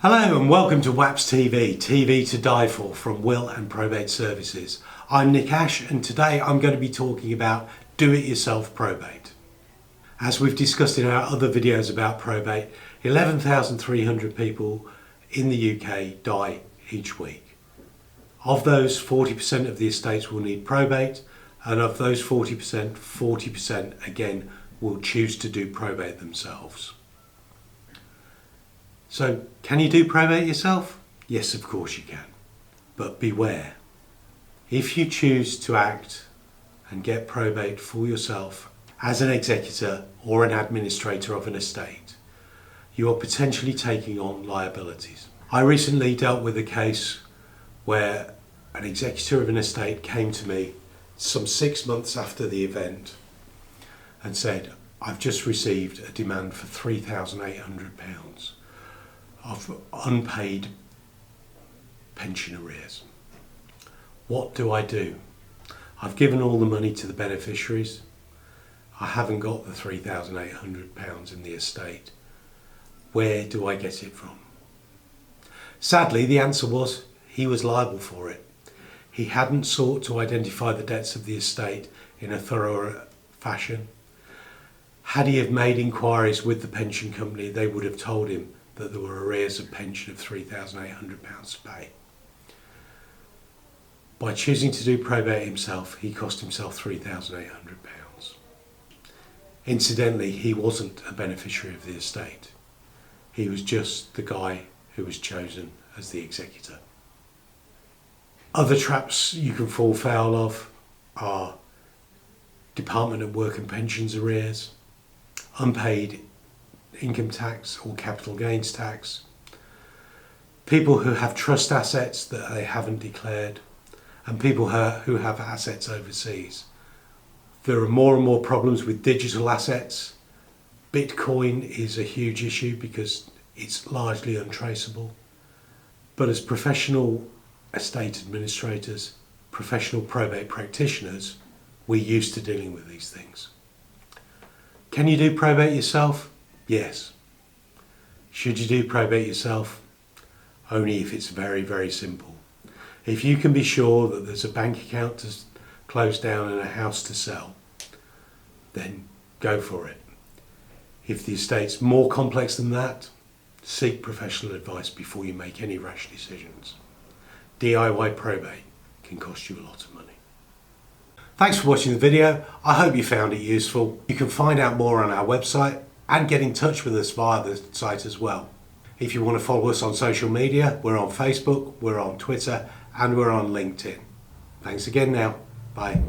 Hello and welcome to WAPS TV, TV to die for from Will and Probate Services. I'm Nick Ash and today I'm going to be talking about do-it-yourself probate. As we've discussed in our other videos about probate, 11,300 people in the UK die each week. Of those, 40% of the estates will need probate, and of those 40% again will choose to do probate themselves. So, can you do probate yourself? Yes, of course you can. But beware. If you choose to act and get probate for yourself as an executor or an administrator of an estate, you are potentially taking on liabilities. I recently dealt with a case where an executor of an estate came to me some 6 months after the event and said, I've just received a demand for £3,800 of unpaid pension arrears. What do I do? I've given all the money to the beneficiaries. I haven't got the £3,800 in the estate. Where do I get it from? Sadly, the answer was he was liable for it. He hadn't sought to identify the debts of the estate in a thorough fashion. Had he have made inquiries with the pension company, they would have told him that there were arrears of pension of £3,800 to pay. By choosing to do probate himself, he cost himself £3,800. Incidentally, he wasn't a beneficiary of the estate. He was just the guy who was chosen as the executor. Other traps you can fall foul of are Department of Work and Pensions arrears, unpaid income tax or capital gains tax, people who have trust assets that they haven't declared, and people who have assets overseas. There are more and more problems with digital assets. Bitcoin is a huge issue because it's largely untraceable. But as professional estate administrators, professional probate practitioners, we're used to dealing with these things. Can you do probate yourself? Yes. Should you do probate yourself? Only if it's very, very simple. If you can be sure that there's a bank account to close down and a house to sell, then go for it. If the estate's more complex than that, seek professional advice before you make any rash decisions. DIY probate can cost you a lot of money. Thanks for watching the video. I hope you found it useful. You can find out more on our website and get in touch with us via the site as well. If you want to follow us on social media, we're on Facebook, we're on Twitter, and we're on LinkedIn. Thanks again now. Bye.